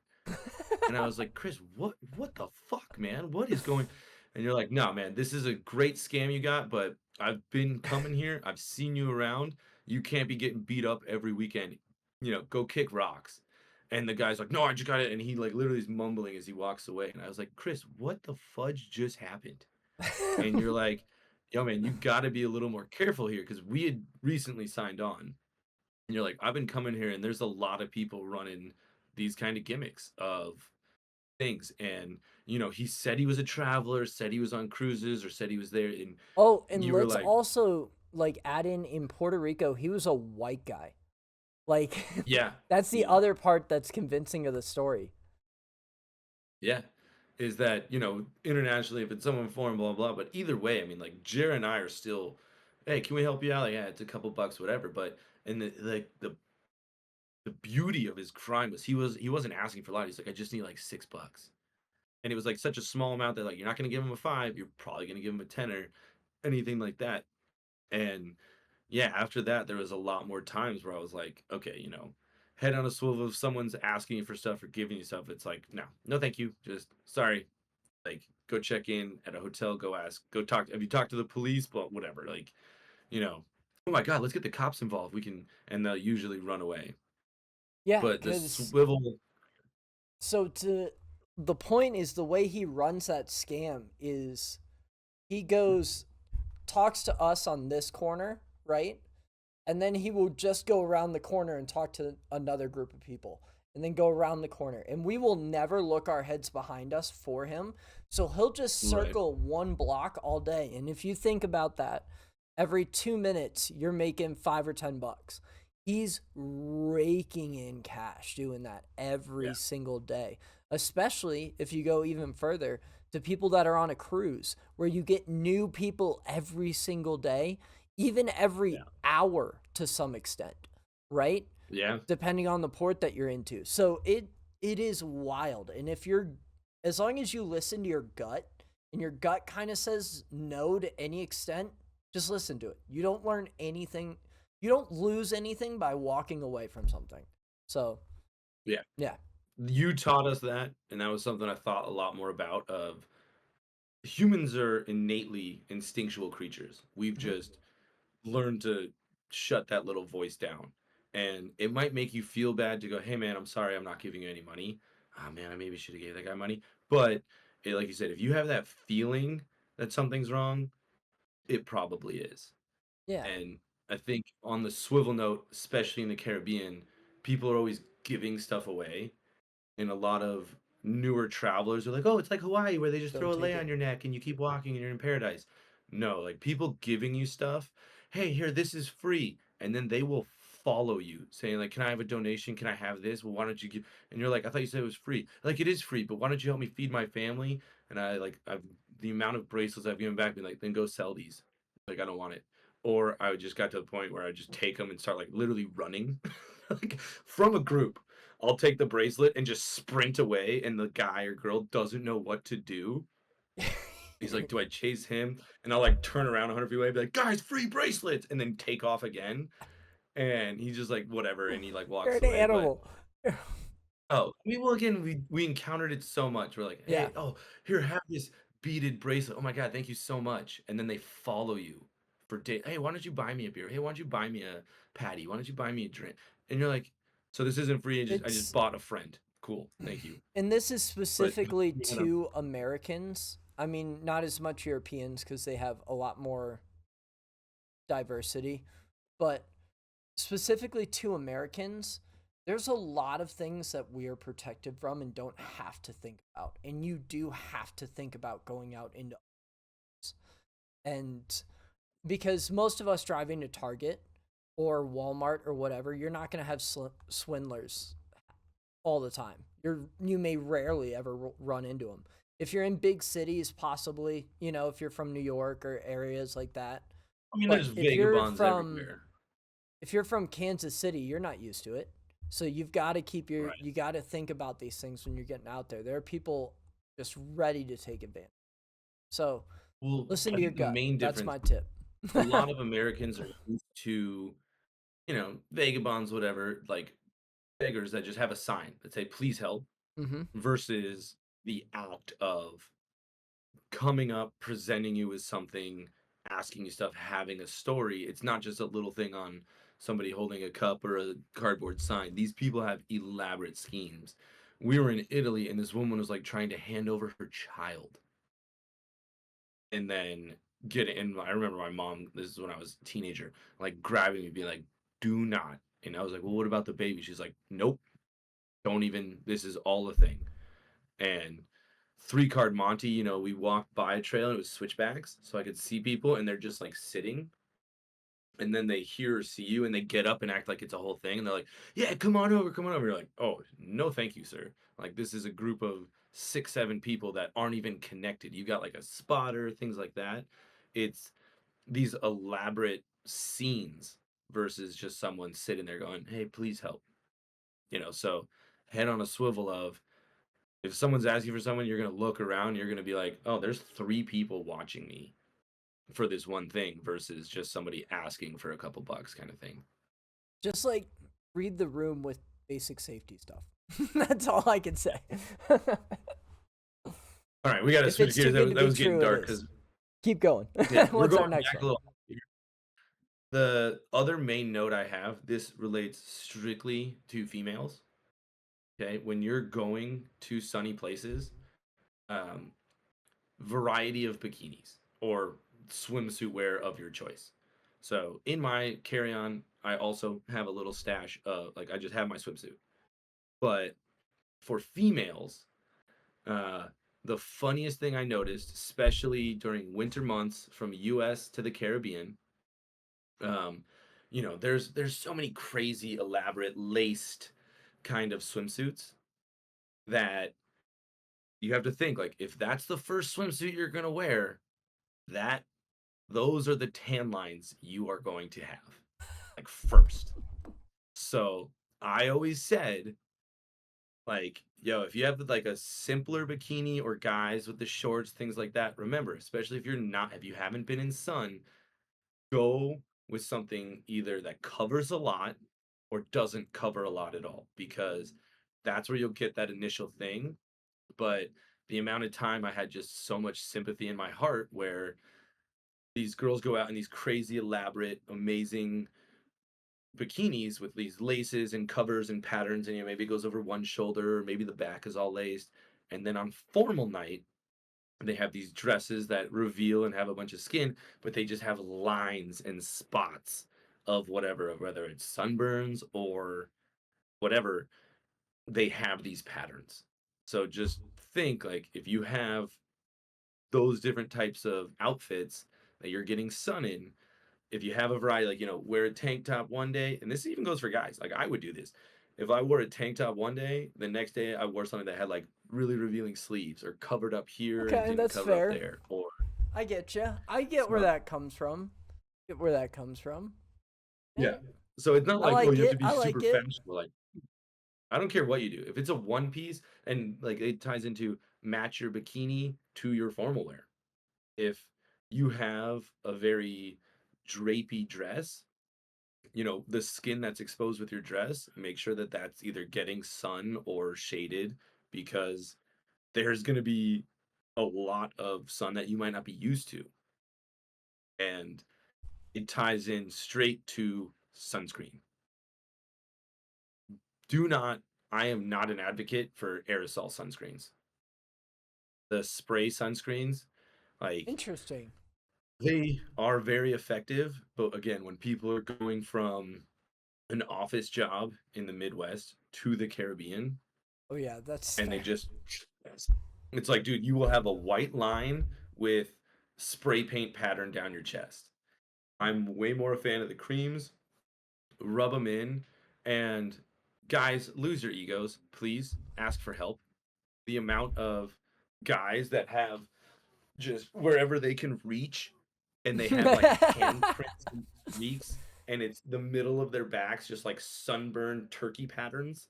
And I was like, Chris, what the fuck, man? What is going? And you're like, no, man, this is a great scam you got, but I've been coming here. I've seen you around. You can't be getting beat up every weekend. Go kick rocks. And the guy's like, no, I just got it. And he like literally is mumbling as he walks away. And I was like, Chris, what the fudge just happened? And you're like, yo, man, you got to be a little more careful here because we had recently signed on. And you're like, I've been coming here, and there's a lot of people running these kind of gimmicks of things. And, he said he was a traveler, said he was on cruises, or said he was there. And Oh, and you were let's like, also like add in Puerto Rico, he was a white guy. Like yeah, that's the yeah, other part that's convincing of the story. yeah. Is that, internationally, if it's someone foreign, blah, blah. But either way, I mean, like, Jared and I are still, hey, can we help you out? Like, yeah, it's a couple bucks, whatever. But, and the beauty of his crime was he wasn't asking for a lot. He's like, I just need like $6. And it was like such a small amount that like you're not gonna give him a five, you're probably gonna give him a 10 or anything like that. And yeah, after that, there was a lot more times where I was like, okay, head on a swivel. If someone's asking you for stuff or giving you stuff, it's like, no, no, thank you. Just sorry. Like, go check in at a hotel. Go ask. Go talk. Have you talked to the police? But whatever. Like, you know, oh my god, let's get the cops involved. We can, and they'll usually run away. Yeah, But the because swivel, so to the point is the way he runs that scam is he goes talks to us on this corner, right? And then he will just go around the corner and talk to another group of people and then go around the corner. And we will never look our heads behind us for him. So he'll just right? circle one block all day. And if you think about that, every 2 minutes, you're making 5 or 10 bucks. He's raking in cash doing that every Yeah, single day, especially if you go even further to people that are on a cruise where you get new people every single day, even every yeah, hour to some extent, right? yeah, Depending on the port that you're into. So it is wild. And if you're as long as you listen to your gut and your gut kind of says no to any extent, just listen to it. You don't learn anything. You don't lose anything by walking away from something. So, yeah. yeah. You taught us that, and that was something I thought a lot more about. Of humans are innately instinctual creatures. We've Mhm. just learned to shut that little voice down. And it might make you feel bad to go, hey man, I'm sorry, I'm not giving you any money. Ah man, I maybe should have gave that guy money. But like you said, if you have that feeling that something's wrong, it probably is. Yeah. And I think on the swivel note, especially in the Caribbean, people are always giving stuff away. And a lot of newer travelers are like, "Oh, it's like Hawaii where they just Don't throw a take lei it. on your neck and you keep walking and you're in paradise." No, like people giving you stuff, "Hey, here, this is free." And then they will follow you saying like, "Can I have a donation? Can I have this? Well, why don't you give?" And you're like, "I thought you said it was free." Like it is free, but why don't you help me feed my family? And I've the amount of bracelets I've given back, been like, then go sell these. Like I don't want it. Or I just got to the point where I just take them and start like literally running, like from a group. I'll take the bracelet and just sprint away, and the guy or girl doesn't know what to do. He's like, "Do I chase him?" And I'll like turn around 100 feet away, and be like, "Guys, free bracelets!" And then take off again. And he's just like, "Whatever," and he like You're walks an away. But animal. oh, I mean, well, again, we encountered it so much. We're like, Yeah. "Hey, oh, here, have this beaded bracelet. Oh my god, thank you so much." And then they follow you for days. Hey, why don't you buy me a beer? Hey, why don't you buy me a patty? Why don't you buy me a drink? And you're like, "So this isn't free. I just It's bought a friend. Cool, thank you." and this is But specifically you know, to Americans. I mean, not as much Europeans because they have a lot more diversity, but specifically to Americans, there's a lot of things that we are protected from and don't have to think about. And you do have to think about going out into and because most of us driving to Target or Walmart or whatever, you're not going to have swindlers all the time. You may rarely ever run into them. If you're in big cities, possibly, if you're from New York or areas like that. I mean, But there's vagabonds everywhere, if you're from Kansas City, you're not used to it. So you've got to right? you got to think about these things when you're getting out there. There are people just ready to take advantage. So Well, listen I to your think the gut. main That's difference, my tip. a lot of Americans are used to, vagabonds, whatever, like beggars that just have a sign that say "Please help," Mm-hmm. versus the act of coming up, presenting you with something, asking you stuff, having a story. It's not just a little thing on somebody holding a cup or a cardboard sign. These people have elaborate schemes. We were in Italy and this woman was like trying to hand over her child. And then getting, and I remember my mom, this is when I was a teenager, like grabbing me, being like, do not. And I was like, well, what about the baby? She's like, nope, don't even, this is all a thing. And three card Monty, we walked by a trail and it was switchbacks. So I could see people and they're just like sitting, and then they hear or see you and they get up and act like it's a whole thing. And they're like, yeah, come on over, come on over. You're like, oh, no, thank you, sir. Like, this is a group of 6, 7 people that aren't even connected. You got like a spotter, things like that. It's these elaborate scenes versus just someone sitting there going, hey, please help. So head on a swivel of, if someone's asking for someone, you're going to look around, you're going to be like, oh, there's 3 people watching me for this one thing versus just somebody asking for a couple bucks kind of thing. Just like read the room with basic safety stuff. That's all I can say. All right, we got to If switch it's too gears. good That, to that be was getting true, it dark is. because, Keep going. yeah, we're What's our going next back a one? little. The other main note I have, this relates strictly to females. Okay, when you're going to sunny places, um, variety of bikinis or swimsuit wear of your choice. So in my carry-on, I also have a little stash of, like, I just have my swimsuit. But for females, uh, the funniest thing I noticed, especially during winter months from US to the Caribbean, um, there's so many crazy, elaborate, laced kind of swimsuits that you have to think, like, if that's the first swimsuit you're gonna wear, that those are the tan lines you are going to have, like, first. So I always said, like, yo, if you have like a simpler bikini or guys with the shorts, things like that, remember, especially if you haven't been in sun, go with something either that covers a lot or doesn't cover a lot at all, because that's where you'll get that initial thing. But the amount of time I had just so much sympathy in my heart where these girls go out in these crazy, elaborate, amazing bikinis with these laces and covers and patterns, and maybe it goes over one shoulder, or maybe the back is all laced. And then on formal night, they have these dresses that reveal and have a bunch of skin, but they just have lines and spots of whatever, whether it's sunburns or whatever, they have these patterns. So just think, like, if you have those different types of outfits that you're getting sun in, if you have a variety, like, wear a tank top one day, and this even goes for guys, like, I would do this. If I wore a tank top one day, the next day I wore something that had like really revealing sleeves or covered up here and Okay, didn't that's cover up fair. there, or I get you. I get where so, that comes from. Get where that comes from. yeah. And So it's not I like, oh, like you have to it. be I super like it. fashionable. Like, I don't care what you do. If it's a one piece, and like it ties into match your bikini to your formal wear. If you have a very drapey dress, the skin that's exposed with your dress, make sure that that's either getting sun or shaded, because there's going to be a lot of sun that you might not be used to. And it ties in straight to sunscreen. Do not, I am not an advocate for aerosol sunscreens. The spray sunscreens, like, Interesting. they are very effective. But again, when people are going from an office job in the Midwest to the Caribbean, Oh yeah, that's and they fair. just, it's like, dude, you will have a white line with spray paint pattern down your chest. I'm way more a fan of the creams. Rub them in, and guys, lose your egos, please. Ask for help. The amount of guys that have just wherever they can reach, and they have like handprints and streaks, and it's the middle of their backs, just like sunburned turkey patterns,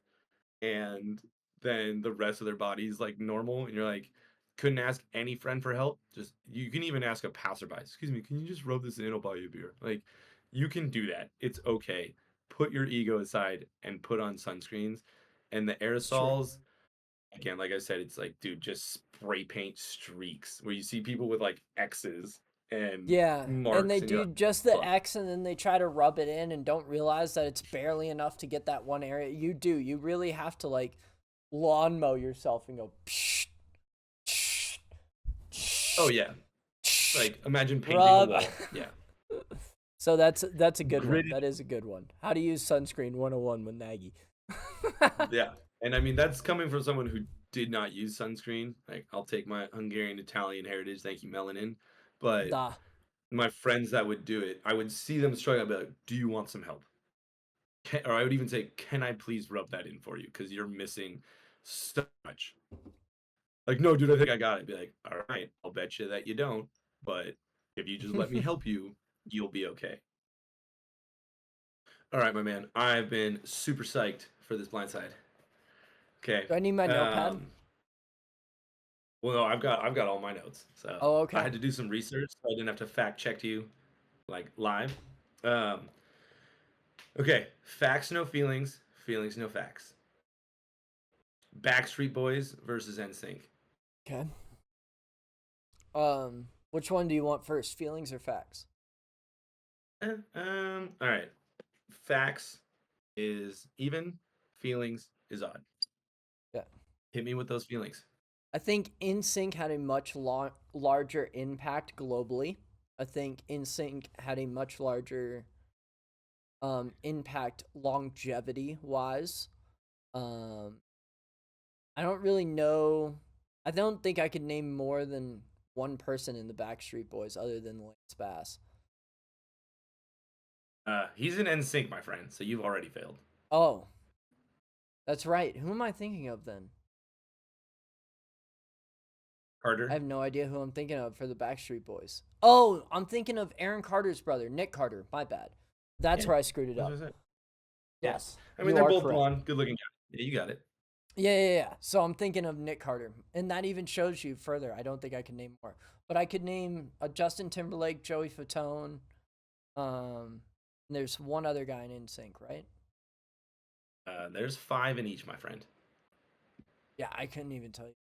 and then the rest of their body's like normal, and you're like, couldn't ask any friend for help. Just, you can even ask a passerby, excuse me, can you just rub this in, I'll buy you a beer. Like, you can do that, it's okay. Put your ego aside and put on sunscreens. And the It's true. aerosols, again, like I said, it's like, dude, just spray paint streaks where you see people with like X's and Yeah, and they marks, and you're do like, just the fuck. X and then they try to rub it in and don't realize that it's barely enough to get that one area. You do. You really have to like lawn mow yourself and go psh, psh, Oh psh, yeah. Like imagine painting a Rub. wall. Yeah. So that's a good one. Gritted. That is a good one. How to use sunscreen 101 with Nagy. Yeah. And I mean that's coming from someone who did not use sunscreen. Like I'll take my Hungarian Italian heritage, thank you, melanin. But Da. my friends that would do it, I would see them struggle. I'd be like, "Do you want some help?" Or I would even say, "Can I please rub that in for you? Because you're missing so much." Like, no, dude, I think I got it. Be like, all right, I'll bet you that you don't. But if you just let me help you, you'll be okay. All right, my man. I've been super psyched for this blind side. Okay. Do I need my notepad? Um, well, no, I've got all my notes. So Oh, I okay. had to do some research, so I didn't have to fact check you like live. Um, okay. Facts, no feelings. Feelings, no facts. Backstreet Boys versus NSYNC. Okay. Which one do you want first, feelings or facts? All right. Facts is even. Feelings is odd. Yeah. Hit me with those feelings. I think NSYNC had a much larger impact globally. I think NSYNC had a much larger impact longevity wise. Um, I don't really know. I don't think I could name more than one person in the Backstreet Boys other than Lance Bass. He's an NSYNC, my friend. So you've already failed. Oh, that's right. Who am I thinking of then? I Carter. have no idea who I'm thinking of for the Backstreet Boys. Oh, I'm thinking of Aaron Carter's brother, Nick Carter. My bad. That's Yeah, where I screwed it that's up. what I said. Yeah, Yes, I mean you they're are both correct. blonde, good-looking guys. Yeah, you got it. Yeah. So I'm thinking of Nick Carter, and that even shows you further. I don't think I can name more, but I could name a Justin Timberlake, Joey Fatone. And there's one other guy in NSYNC, right? There's five in each, my friend. Yeah, I couldn't even tell you.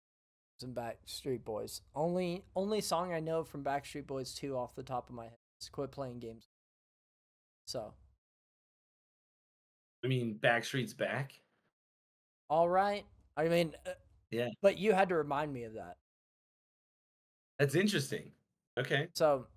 Some Backstreet Boys. Only song I know from Backstreet Boys 2 off the top of my head is "Quit Playing Games." So, I mean, Backstreet's back. all right. I mean, Yeah, but you had to remind me of that. that's interesting. Okay, So,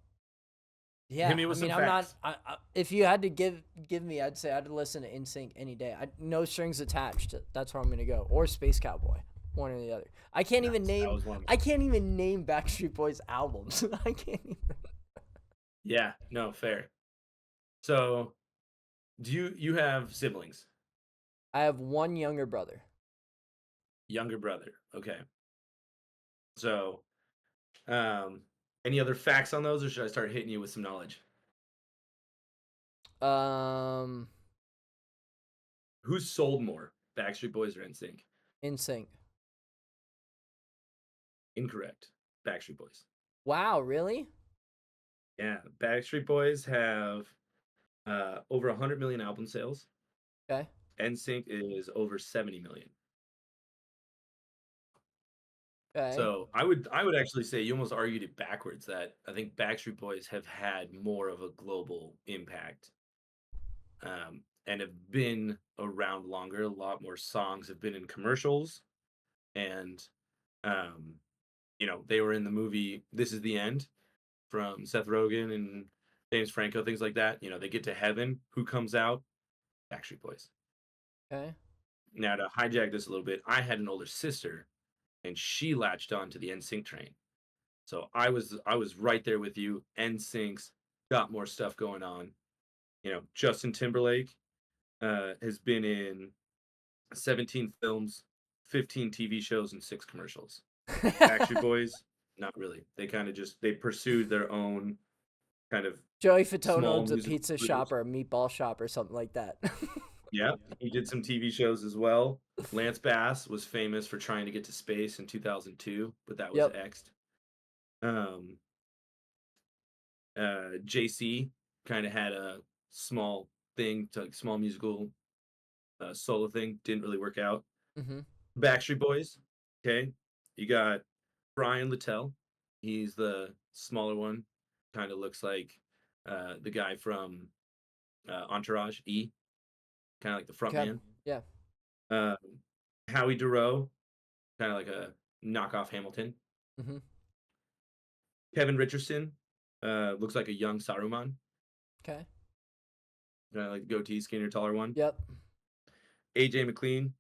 hit yeah. me I with some mean, I'm not. facts. If you had to give me, I'd say I'd listen to NSYNC any day. No strings attached. That's where I'm gonna go. Or Space Cowboy, one or the other. I can't even That name. was one of I mine. can't even name Backstreet Boys albums. I can't even. Yeah, no, fair. So, do you have siblings? I have one younger brother. Younger brother. Okay. So, um, any other facts on those, or should I start hitting you with some knowledge? Um, Who's sold more, Backstreet Boys or NSYNC? NSYNC. Incorrect. Backstreet Boys. Wow, really? Yeah, Backstreet Boys have over 100 million album sales. Okay. NSYNC is over 70 million. Okay. So I would actually say you almost argued it backwards that I think Backstreet Boys have had more of a global impact, and have been around longer. A lot more songs have been in commercials, and um, they were in the movie This Is the End from Seth Rogen and James Franco, things like that. They get to heaven. Who comes out? Backstreet Boys. Okay. Now to hijack this a little bit, I had an older sister, and she latched on to the NSYNC train. So I was right there with you. NSYNC's got more stuff going on. Justin Timberlake has been in 17 films, 15 TV shows, and 6 commercials. Backstreet Boys, not really. They kind of just they pursued their own kind of Joey Fatone small owns a musical pizza shop careers. or a meatball shop or something like that. Yeah, he did some TV shows as well. Lance Bass was famous for trying to get to space in 2002, but that was Yep. X'd. Um, JC kind of had a small thing, to small musical solo thing, didn't really work out. Mm-hmm. Backstreet Boys, okay, you got Brian Littell. He's the smaller one, kind of looks like the guy from Entourage, kind of like the front Okay. man. Yeah. Um, Howie Duro, kind of like a knockoff Hamilton. Mm-hmm. Kevin Richardson. Looks like a young Saruman. Okay. Like goatee, skinnier, taller one. Yep. AJ McLean.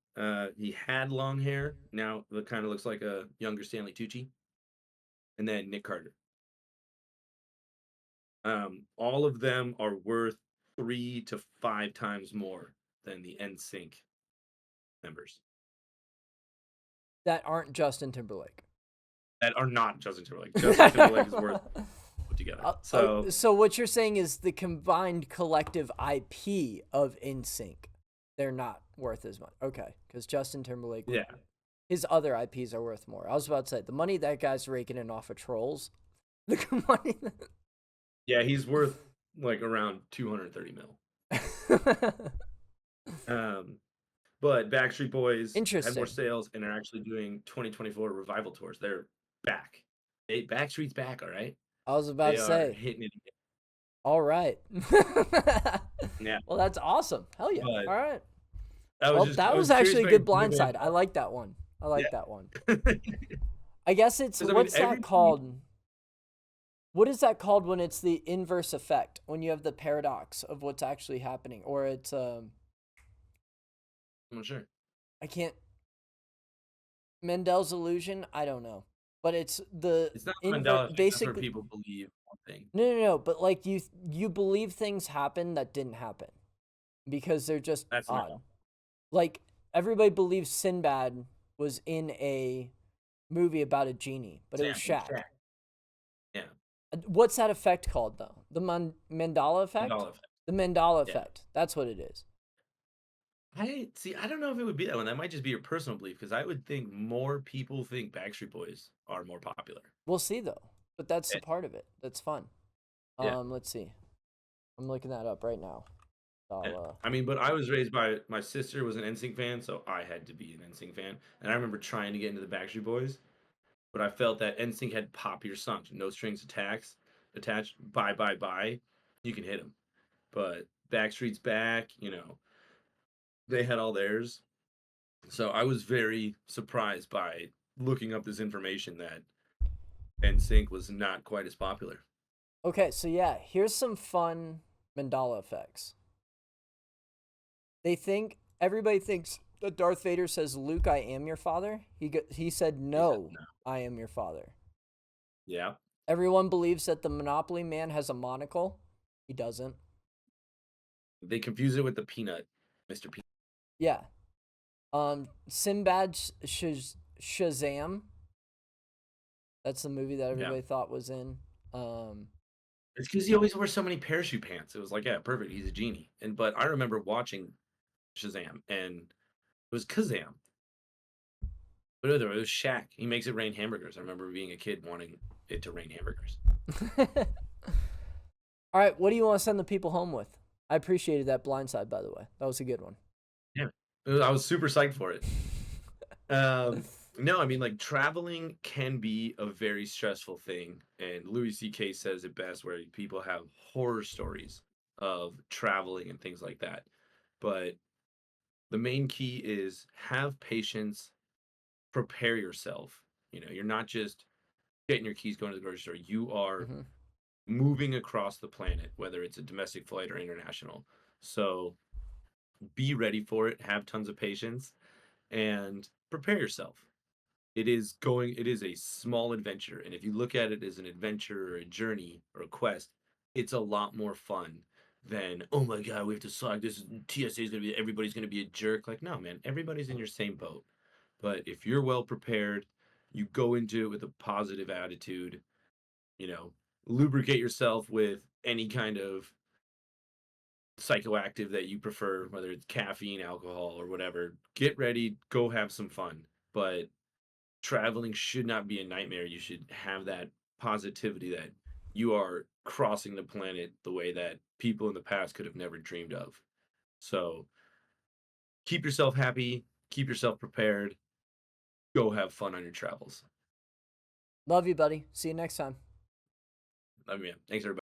He had long hair. Now it kind of looks like a younger Stanley Tucci. And then Nick Carter. All of them are worth 3 to 5 times more than the NSYNC members That aren't Justin Timberlake. that are not Justin Timberlake. Justin Timberlake is worth put together. So So what you're saying is the combined collective IP of NSYNC, they're not worth as much. Okay, because Justin Timberlake, yeah, his other IPs are worth more. I was about to say the money that guy's raking in off of Trolls, the money. yeah, he's worth like around 230 mil. Um, but Backstreet Boys had more Interesting. sales and are actually doing 2024 revival tours. They're back. Backstreet's back. All right, I was about they to are say, hitting it again. all right. Yeah, Well, that's awesome. Hell yeah. but All right. I was Well, just that I was was curious actually a about good your opinion blindside. I on like that one. I like that one. that. I guess it's, 'Cause, I mean, what's that called? What is that called when it's the inverse effect? When you have the paradox of what's actually happening, or it's I'm not sure. I can't, Mendel's illusion. I don't know, but it's the It's not the invert. Mandela effect. That's where Basically, people believe one thing. no. But like you believe things happen that didn't happen because they're just That's odd. normal. Like everybody believes Sinbad was in a movie about a genie, but it was Sam from Shaq. Shaq. Yeah, What's that effect called though? The Mandela effect? Mandela effect. The Mandela Yeah. effect. That's what it is. I see. I don't know if it would be that one. That might just be your personal belief because I would think more people think Backstreet Boys are more popular. We'll see though. But that's the Eh, part of it. That's fun. Yeah, Let's see. I'm looking that up right now. yeah. I'll I mean, but I was raised by my sister was an NSYNC fan, so I had to be an NSYNC fan. And I remember trying to get into the Backstreet Boys, but I felt that NSYNC had popular songs, no strings attached. Bye bye bye, you can hit them. But Backstreet's back, they had all theirs. So I was very surprised by looking up this information that NSYNC was not quite as popular. Okay, so yeah, here's some fun Mandela effects. Everybody thinks that Darth Vader says, "Luke, I am your father." He said, He said "No, no. I am your father." Yeah. Everyone believes that the Monopoly Man has a monocle. He doesn't. They confuse it with the peanut, Mr. Peanut. Yeah. Sinbad Shazam. That's the movie that Yeah. everybody thought was in. It's because he always wears so many parachute pants. It was like, yeah, perfect. He's a genie. But I remember watching Shazam and it was Kazam. But it was Shaq. He makes it rain hamburgers. I remember being a kid wanting it to rain hamburgers. All right, what do you want to send the people home with? I appreciated that blindside, by the way. That was a good one. Yeah. I was super psyched for it. No, I mean, like traveling can be a very stressful thing, and Louis C.K. says it best, where people have horror stories of traveling and things like that. But the main key is have patience, prepare yourself. You're not just getting your keys going to the grocery store. You are Mm-hmm. moving across the planet, whether it's a domestic flight or international. So be ready for it. Have tons of patience and prepare yourself. It is a small adventure, and if you look at it as an adventure or a journey or a quest, it's a lot more fun than, oh my god, we have to slog this. TSA is going to be, everybody's going to be a jerk. Like, no, man, everybody's in your same boat. But if you're well prepared, you go into it with a positive attitude, you know lubricate yourself with any kind of psychoactive that you prefer, whether it's caffeine, alcohol, or whatever. Get ready, go have some fun. But traveling should not be a nightmare. You should have that positivity that you are crossing the planet the way that people in the past could have never dreamed of. So keep yourself happy, keep yourself prepared, go have fun on your travels. Love you, buddy. See you next time. I mean, thanks everybody.